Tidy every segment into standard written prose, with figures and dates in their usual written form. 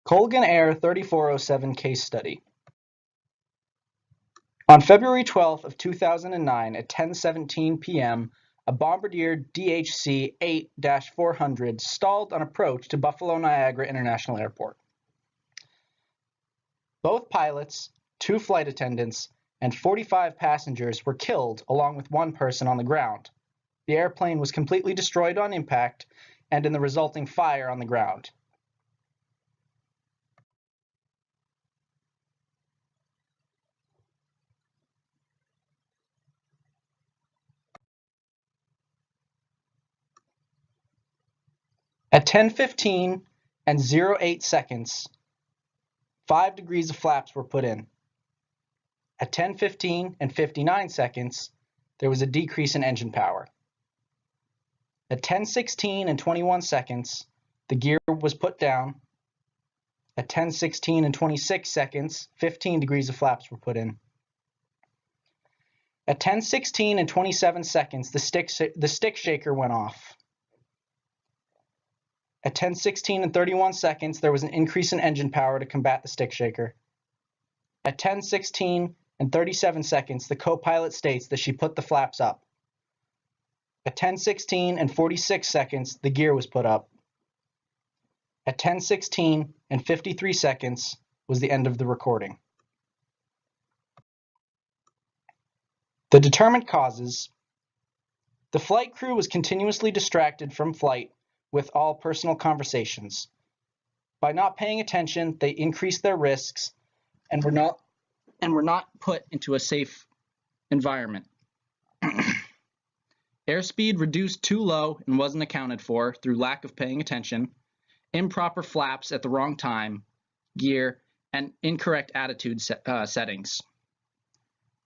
Colgan Air 3407 case study. On February 12th of 2009 at 10:17 p.m., a Bombardier DHC 8-400 stalled on approach to Buffalo Niagara International Airport. Both pilots, 2 flight attendants, and 45 passengers were killed along with 1 person on the ground. The airplane was completely destroyed on impact and in the resulting fire on the ground. At 10:15 and 08 seconds, 5 degrees of flaps were put in. At 10:15 and 59 seconds, there was a decrease in engine power. At 10:16 and 21 seconds, the gear was put down. At 10:16 and 26 seconds, 15 degrees of flaps were put in. At 10:16 and 27 seconds, the stick shaker went off. At 10:16 and 31 seconds, there was an increase in engine power to combat the stick shaker. At 10:16 and 37 seconds, the co-pilot states that she put the flaps up. At 10:16 and 46 seconds, the gear was put up. At 10:16 and 53 seconds was the end of the recording. The determined causes. The flight crew was continuously distracted from flight with all personal conversations. By not paying attention, they increased their risks and were not put into a safe environment. Airspeed reduced too low and wasn't accounted for through lack of paying attention, improper flaps at the wrong time, gear, and incorrect attitude settings.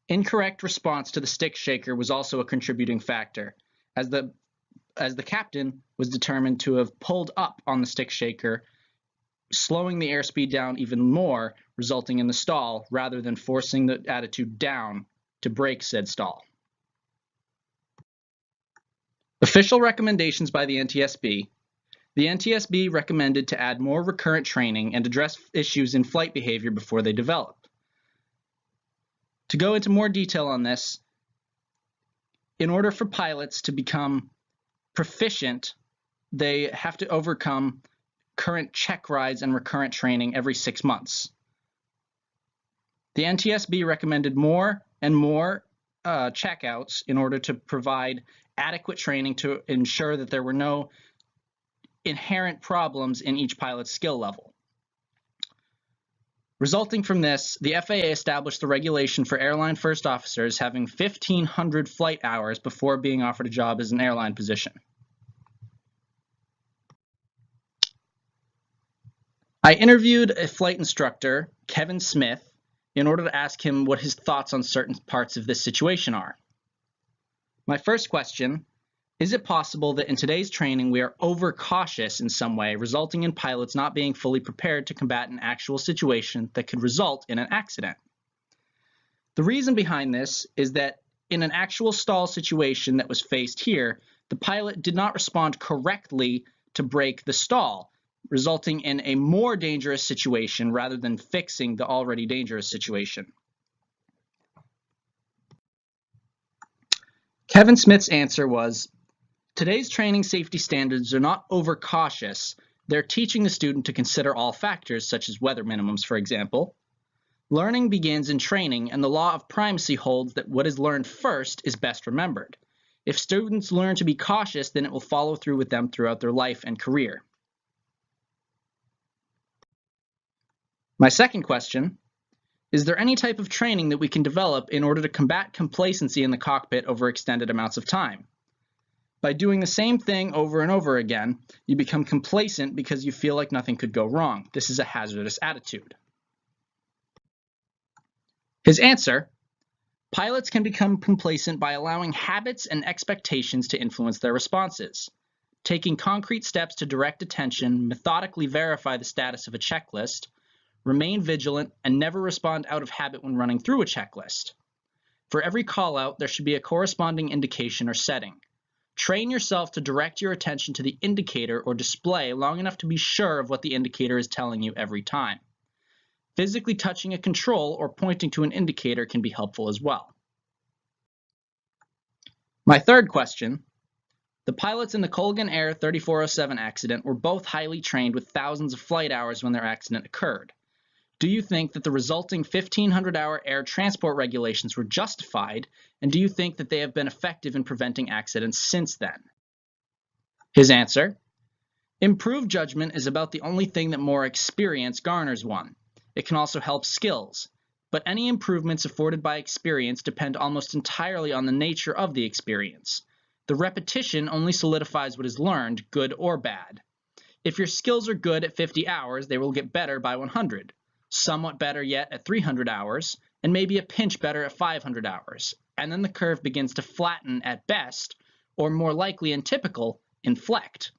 Incorrect response to the stick shaker was also a contributing factor, as the captain was determined to have pulled up on the stick shaker, slowing the airspeed down even more, resulting in the stall, rather than forcing the attitude down to break said stall. Official recommendations by the NTSB. The NTSB recommended to add more recurrent training and address issues in flight behavior before they develop. To go into more detail on this, in order for pilots to become proficient, they have to overcome current check rides and recurrent training every 6 months. The NTSB recommended more and more checkouts in order to provide adequate training to ensure that there were no inherent problems in each pilot's skill level. Resulting from this, the FAA established the regulation for airline first officers having 1,500 flight hours before being offered a job as an airline position. I interviewed a flight instructor, Kevin Smith, in order to ask him what his thoughts on certain parts of this situation are. My first question: is it possible that in today's training we are overcautious in some way, resulting in pilots not being fully prepared to combat an actual situation that could result in an accident? The reason behind this is that in an actual stall situation that was faced here, the pilot did not respond correctly to break the stall, resulting in a more dangerous situation rather than fixing the already dangerous situation. Kevin Smith's answer was, today's training safety standards are not overcautious. They're teaching the student to consider all factors, such as weather minimums, for example. Learning begins in training, and the law of primacy holds that what is learned first is best remembered. If students learn to be cautious, then it will follow through with them throughout their life and career. My second question: is there any type of training that we can develop in order to combat complacency in the cockpit over extended amounts of time? By doing the same thing over and over again, you become complacent because you feel like nothing could go wrong. This is a hazardous attitude. His answer: pilots can become complacent by allowing habits and expectations to influence their responses. Taking concrete steps to direct attention, methodically verify the status of a checklist, remain vigilant, and never respond out of habit when running through a checklist. For every call-out, there should be a corresponding indication or setting. Train yourself to direct your attention to the indicator or display long enough to be sure of what the indicator is telling you every time. Physically touching a control or pointing to an indicator can be helpful as well. My third question: the pilots in the Colgan Air 3407 accident were both highly trained with thousands of flight hours when their accident occurred. Do you think that the resulting 1,500-hour air transport regulations were justified, and do you think that they have been effective in preventing accidents since then? His answer: improved judgment is about the only thing that more experience garners one. It can also help skills, but any improvements afforded by experience depend almost entirely on the nature of the experience. The repetition only solidifies what is learned, good or bad. If your skills are good at 50 hours, they will get better by 100. Somewhat better yet at 300 hours, and maybe a pinch better at 500 hours. And then the curve begins to flatten at best, or more likely and typical, inflect,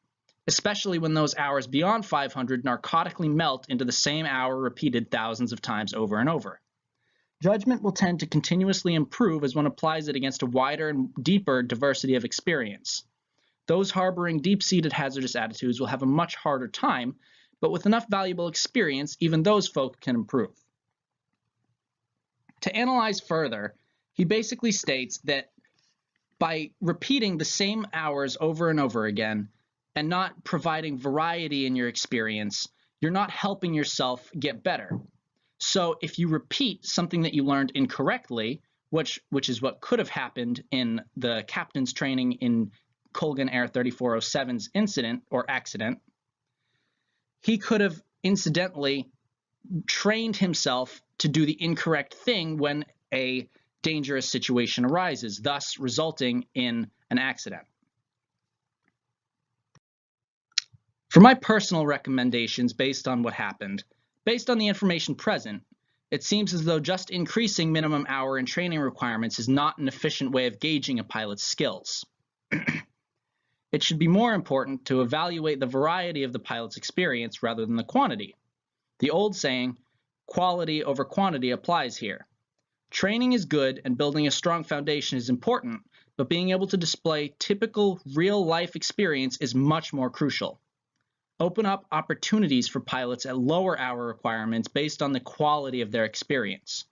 especially when those hours beyond 500 narcotically melt into the same hour repeated thousands of times over and over. Judgment will tend to continuously improve as one applies it against a wider and deeper diversity of experience. Those harboring deep-seated hazardous attitudes will have a much harder time, but with enough valuable experience, even those folk can improve. To analyze further, he basically states that by repeating the same hours over and over again and not providing variety in your experience, you're not helping yourself get better. So if you repeat something that you learned incorrectly, which is what could have happened in the captain's training in Colgan Air 3407's incident or accident, he could have incidentally trained himself to do the incorrect thing when a dangerous situation arises, thus resulting in an accident. For my personal recommendations based on what happened, based on the information present, it seems as though just increasing minimum hour and training requirements is not an efficient way of gauging a pilot's skills. It should be more important to evaluate the variety of the pilot's experience rather than the quantity. The old saying, quality over quantity, applies here. Training is good and building a strong foundation is important, but being able to display typical real-life experience is much more crucial. Open up opportunities for pilots at lower hour requirements based on the quality of their experience.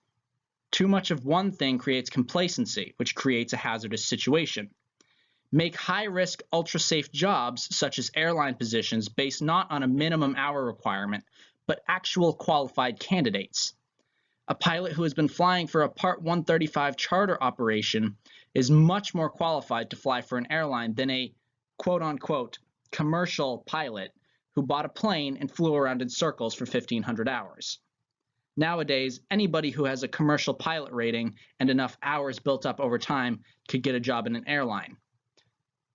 Too much of one thing creates complacency, which creates a hazardous situation. Make high-risk, ultra-safe jobs, such as airline positions, based not on a minimum hour requirement, but actual qualified candidates. A pilot who has been flying for a Part 135 charter operation is much more qualified to fly for an airline than a quote-unquote commercial pilot who bought a plane and flew around in circles for 1,500 hours. Nowadays, anybody who has a commercial pilot rating and enough hours built up over time could get a job in an airline.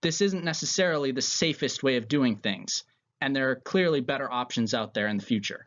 This isn't necessarily the safest way of doing things, and there are clearly better options out there in the future.